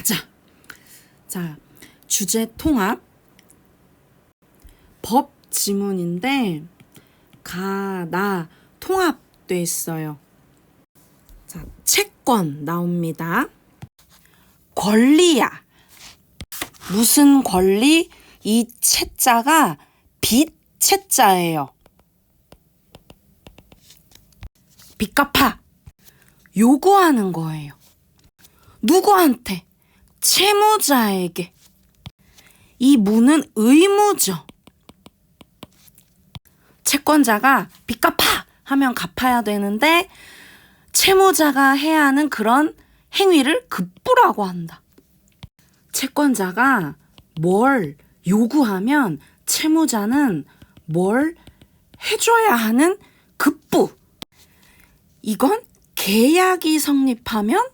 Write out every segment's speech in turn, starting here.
가자. 자, 주제 통합. 법 지문인데 가, 나 통합돼 있어요. 자, 채권 나옵니다. 권리야. 무슨 권리? 이 채자가 빚 채자예요. 빚 갚아. 요구하는 거예요. 누구한테? 채무자에게. 이 무는 의무죠. 채권자가 빚 갚아 하면 갚아야 되는데 채무자가 해야 하는 그런 행위를 급부라고 한다. 채권자가 뭘 요구하면 채무자는 뭘 해줘야 하는 급부. 이건 계약이 성립하면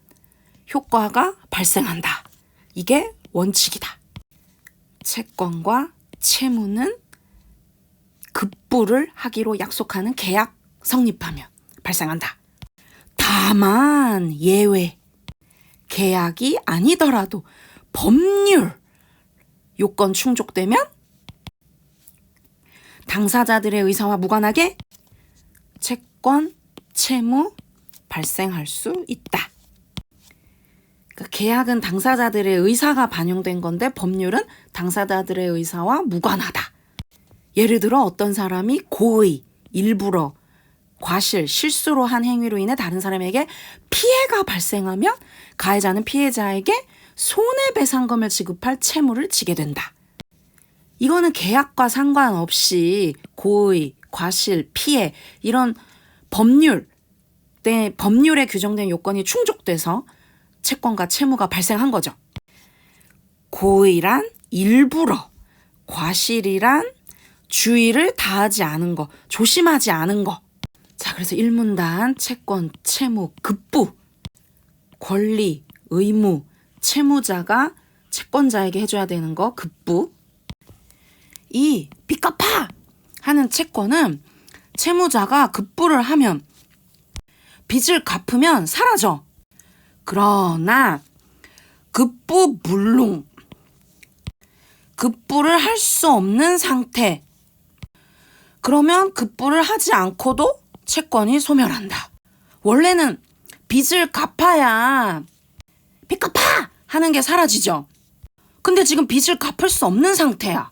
효과가 발생한다. 이게 원칙이다. 채권과 채무는 급부를 하기로 약속하는 계약 성립하면 발생한다. 다만 예외. 계약이 아니더라도 법률 요건 충족되면 당사자들의 의사와 무관하게 채권, 채무 발생할 수 있다. 그러니까 계약은 당사자들의 의사가 반영된 건데 법률은 당사자들의 의사와 무관하다. 예를 들어 어떤 사람이 고의, 일부러, 과실, 실수로 한 행위로 인해 다른 사람에게 피해가 발생하면 가해자는 피해자에게 손해배상금을 지급할 채무를 지게 된다. 이거는 계약과 상관없이 고의, 과실, 피해 이런 법률에 규정된 요건이 충족돼서 채권과 채무가 발생한 거죠. 고의란 일부러, 과실이란 주의를 다하지 않은 거, 조심하지 않은 거. 자, 그래서 일문단 채권, 채무, 급부, 권리, 의무, 채무자가 채권자에게 해줘야 되는 거, 급부. 이 빚 갚아 하는 채권은 채무자가 급부를 하면 빚을 갚으면 사라져. 그러나 급부 불능, 급부를 할 수 없는 상태. 그러면 급부를 하지 않고도 채권이 소멸한다. 원래는 빚을 갚아야 빚 갚아 하는 게 사라지죠. 근데 지금 빚을 갚을 수 없는 상태야.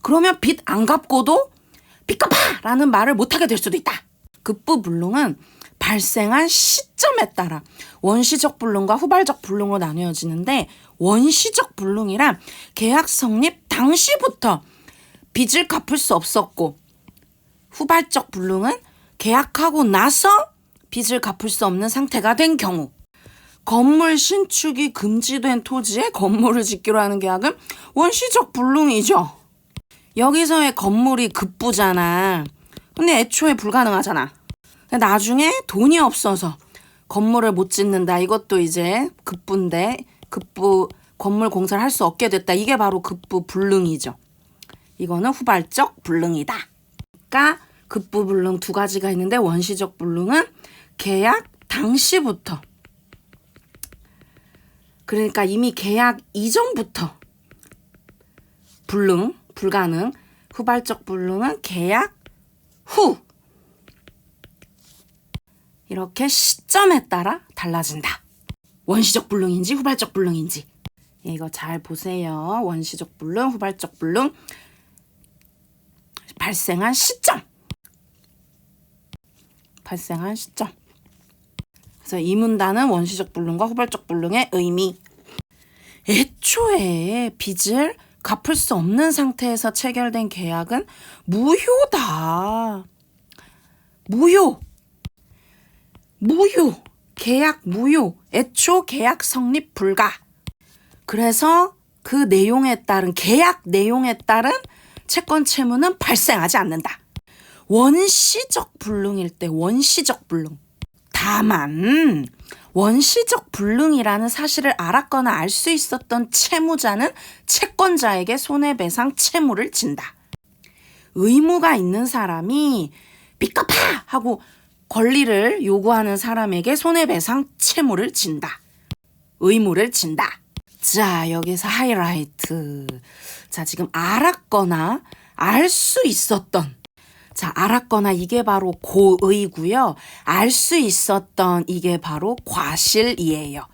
그러면 빚 안 갚고도 빚 갚아 라는 말을 못하게 될 수도 있다. 급부 불능은 발생한 시점에 따라 원시적 불능과 후발적 불능으로 나뉘어지는데 원시적 불능이란 계약 성립 당시부터 빚을 갚을 수 없었고 후발적 불능은 계약하고 나서 빚을 갚을 수 없는 상태가 된 경우 건물 신축이 금지된 토지에 건물을 짓기로 하는 계약은 원시적 불능이죠. 여기서의 건물이 급부잖아. 근데 애초에 불가능하잖아. 나중에 돈이 없어서 건물을 못 짓는다. 이것도 이제 급부인데 급부 건물 공사를 할 수 없게 됐다. 이게 바로 급부 불능이죠. 이거는 후발적 불능이다. 그러니까 급부 불능 두 가지가 있는데 원시적 불능은 계약 당시부터 그러니까 이미 계약 이전부터 불능, 불가능. 후발적 불능은 계약 후. 이렇게 시점에 따라 달라진다. 원시적 불능인지 후발적 불능인지. 이거 잘 보세요. 원시적 불능, 후발적 불능. 발생한 시점. 발생한 시점. 그래서 이 문단은 원시적 불능과 후발적 불능의 의미. 애초에 빚을 갚을 수 없는 상태에서 체결된 계약은 무효다. 무효. 계약 무효. 애초 계약 성립 불가. 그래서 그 내용에 따른 계약 내용에 따른 채권 채무는 발생하지 않는다. 원시적 불능일 때 원시적 불능. 다만 원시적 불능이라는 사실을 알았거나 알 수 있었던 채무자는 채권자에게 손해배상 채무를 진다. 의무가 있는 사람이 빚 갚아 하고 권리를 요구하는 사람에게 손해배상 채무를 진다. 의무를 진다. 자, 여기서 하이라이트. 자, 지금 알았거나 알 수 있었던. 자, 알았거나 이게 바로 고의고요. 알 수 있었던 이게 바로 과실이에요.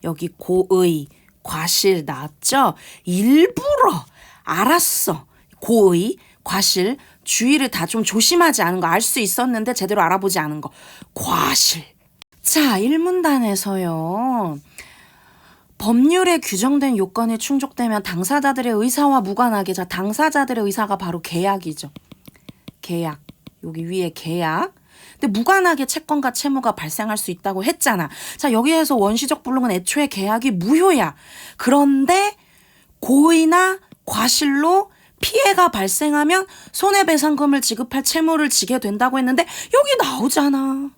여기 고의, 과실 나왔죠? 일부러 알았어. 고의, 과실, 주의를 다 좀 조심하지 않은 거, 알 수 있었는데 제대로 알아보지 않은 거. 과실. 자, 1문단에서요. 법률에 규정된 요건이 충족되면 당사자들의 의사와 무관하게, 자, 당사자들의 의사가 바로 계약이죠. 계약. 여기 위에 계약. 근데 무관하게 채권과 채무가 발생할 수 있다고 했잖아. 자, 여기에서 원시적 불능은 애초에 계약이 무효야. 그런데 고의나 과실로 피해가 발생하면 손해배상금을 지급할 채무를 지게 된다고 했는데 여기 나오잖아.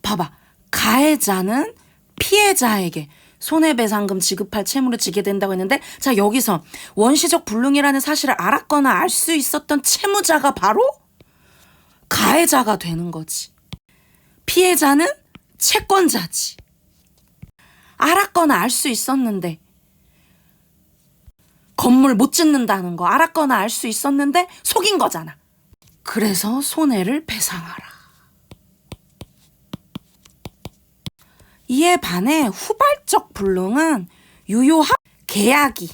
봐봐. 가해자는 피해자에게 손해배상금 지급할 채무를 지게 된다고 했는데, 자, 여기서 원시적 불능이라는 사실을 알았거나 알 수 있었던 채무자가 바로 가해자가 되는 거지. 피해자는 채권자지. 알았거나 알 수 있었는데 건물 못 짓는다는 거 알았거나 알 수 있었는데 속인 거잖아. 그래서 손해를 배상하라. 이에 반해 후발적 불능은 유효합 계약이.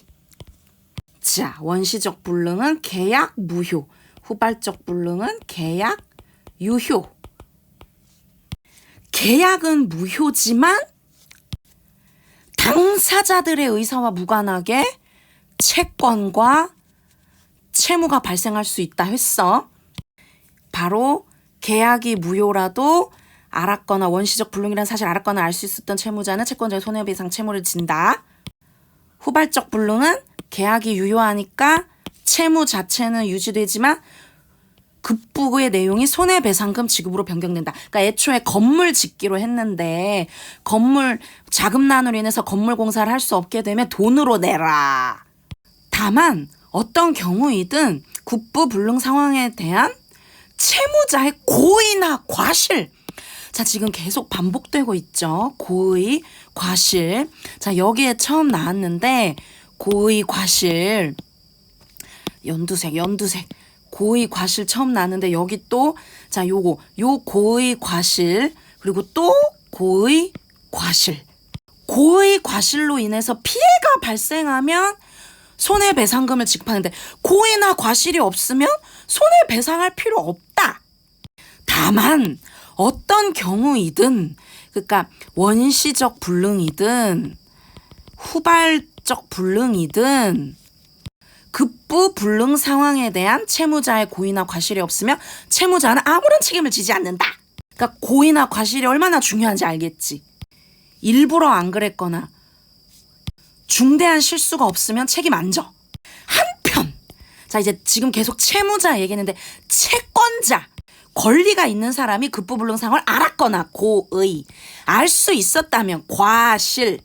자, 원시적 불능은 계약 무효. 후발적 불능은 계약 유효. 계약은 무효지만 당사자들의 의사와 무관하게 채권과 채무가 발생할 수 있다 했어. 바로 계약이 무효라도 알았거나 원시적 불능이라는 사실을 알았거나 알 수 있었던 채무자는 채권자의 손해배상 채무를 진다. 후발적 불능은 계약이 유효하니까 채무 자체는 유지되지만 급부의 내용이 손해배상금 지급으로 변경된다. 그러니까 애초에 건물 짓기로 했는데 건물 자금난으로 인해서 건물 공사를 할 수 없게 되면 돈으로 내라. 다만 어떤 경우이든 급부 불능 상황에 대한 채무자의 고의나 과실. 자, 지금 계속 반복되고 있죠. 고의, 과실. 자, 여기에 처음 나왔는데 고의, 과실. 연두색. 고의, 과실 처음 나왔는데 여기 또, 자, 요 고의, 과실. 그리고 또 고의, 과실. 고의, 과실로 인해서 피해가 발생하면 손해배상금을 지급하는데 고의나 과실이 없으면 손해배상할 필요 없다. 다만 어떤 경우이든, 그러니까 원시적 불능이든 후발적 불능이든 급부 불능 상황에 대한 채무자의 고의나 과실이 없으면 채무자는 아무런 책임을 지지 않는다. 그러니까 고의나 과실이 얼마나 중요한지 알겠지. 일부러 안 그랬거나 중대한 실수가 없으면 책임 안 져. 한편, 자, 이제 지금 계속 채무자 얘기했는데 채권자, 권리가 있는 사람이 급부불능 상황을 알았거나 고의, 알 수 있었다면 과실,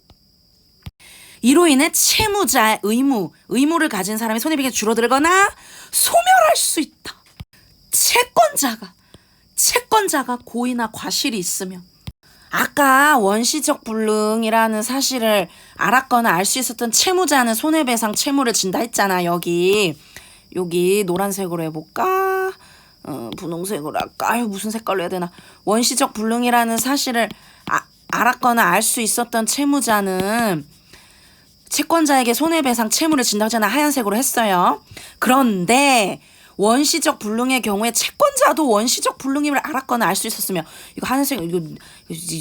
이로 인해 채무자의 의무를 가진 사람이 손해배상이 줄어들거나 소멸할 수 있다. 채권자가 고의나 과실이 있으면, 아까 원시적 불능이라는 사실을 알았거나 알 수 있었던 채무자는 손해배상 채무를 진다 했잖아. 여기 노란색으로 해볼까? 분홍색으로 할까? 아유, 무슨 색깔로 해야 되나? 원시적 불능이라는 사실을 알았거나 알 수 있었던 채무자는 채권자에게 손해배상 채무를 진다고 하잖아. 하얀색으로 했어요. 그런데 원시적 불능의 경우에 채권자도 원시적 불능임을 알았거나 알 수 있었으면, 이거 하얀색,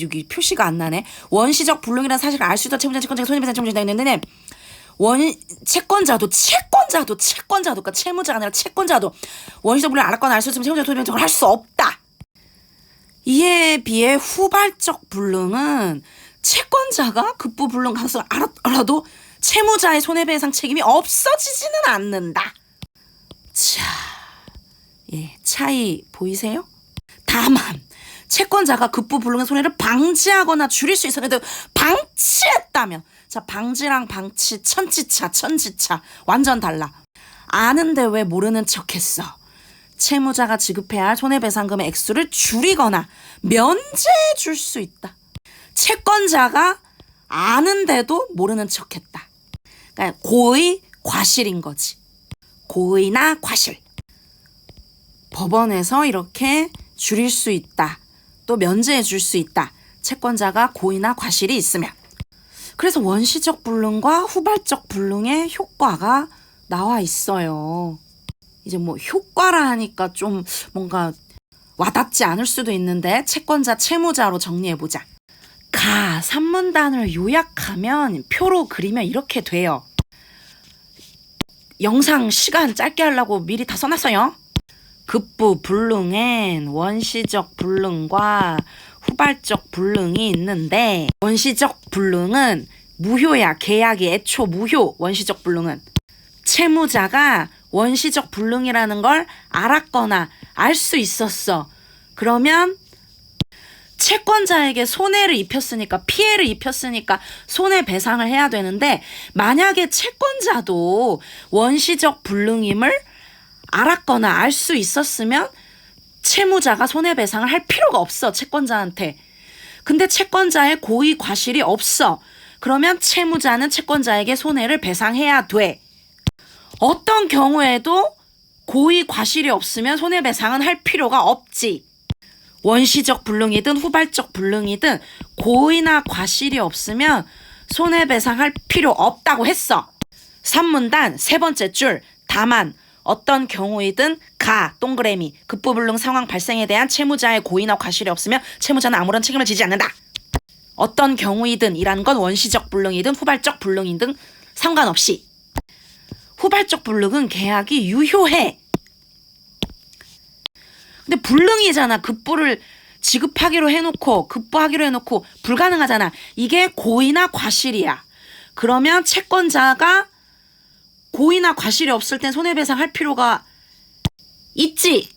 여기 표시가 안 나네. 원시적 불능이라는 사실을 알 수 있던 채무자, 채권자가 손해배상 채무를 진다고 했는데 채권자도 그러니까 채무자가 아니라 채권자도 원시적 불능을 알았거나 알 수 있으면 채무자가 손해배상을 할 수 없다. 이에 비해 후발적 불능은 채권자가 급부 불능 가능성을 알아도 채무자의 손해배상 책임이 없어지지는 않는다. 자, 예, 차이 보이세요? 다만 채권자가 급부 불능의 손해를 방지하거나 줄일 수 있었는데 방치했다면, 자, 방지랑 방치 천지차 완전 달라. 아는데 왜 모르는 척했어? 채무자가 지급해야 할 손해배상금의 액수를 줄이거나 면제해 줄 수 있다. 채권자가 아는데도 모르는 척했다. 그러니까 고의 과실인 거지. 고의나 과실. 법원에서 이렇게 줄일 수 있다. 또 면제해 줄 수 있다. 채권자가 고의나 과실이 있으면. 그래서 원시적 불능과 후발적 불능의 효과가 나와 있어요. 이제 뭐 효과라 하니까 좀 뭔가 와닿지 않을 수도 있는데 채권자, 채무자로 정리해보자. 산문단을 요약하면 표로 그리면 이렇게 돼요. 영상 시간 짧게 하려고 미리 다 써놨어요. 급부 불능엔 원시적 불능과 후발적 불능이 있는데 원시적 불능은 무효야. 계약이 애초 무효. 원시적 불능은 채무자가 원시적 불능이라는 걸 알았거나 알 수 있었어. 그러면 채권자에게 손해를 입혔으니까, 피해를 입혔으니까 손해배상을 해야 되는데, 만약에 채권자도 원시적 불능임을 알았거나 알 수 있었으면 채무자가 손해배상을 할 필요가 없어, 채권자한테. 근데 채권자의 고의 과실이 없어. 그러면 채무자는 채권자에게 손해를 배상해야 돼. 어떤 경우에도 고의 과실이 없으면 손해배상은 할 필요가 없지. 원시적 불능이든 후발적 불능이든 고의나 과실이 없으면 손해배상할 필요 없다고 했어. 산문단 세 번째 줄, 다만 어떤 경우이든 동그라미 급부불능 상황 발생에 대한 채무자의 고의나 과실이 없으면 채무자는 아무런 책임을 지지 않는다. 어떤 경우이든 이란 건 원시적 불능이든 후발적 불능이든 상관없이. 후발적 불능은 계약이 유효해. 근데 불능이잖아. 급부를 지급하기로 해놓고 급부하기로 해놓고 불가능하잖아. 이게 고의나 과실이야. 그러면 채권자가 고의나 과실이 없을 땐 손해배상 할 필요가 있지.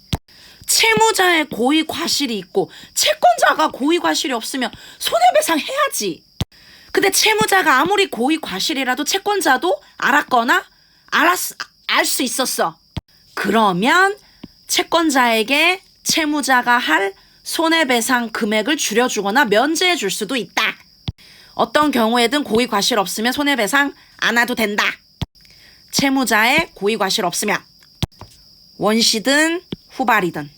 채무자의 고의 과실이 있고 채권자가 고의 과실이 없으면 손해배상 해야지. 근데 채무자가 아무리 고의 과실이라도 채권자도 알았거나 알 수 있었어. 그러면 채권자에게 채무자가 할 손해배상 금액을 줄여주거나 면제해 줄 수도 있다. 어떤 경우에든 고의 과실 없으면 손해배상 안 해도 된다. 채무자의 고의 과실 없으면 원시든 후발이든.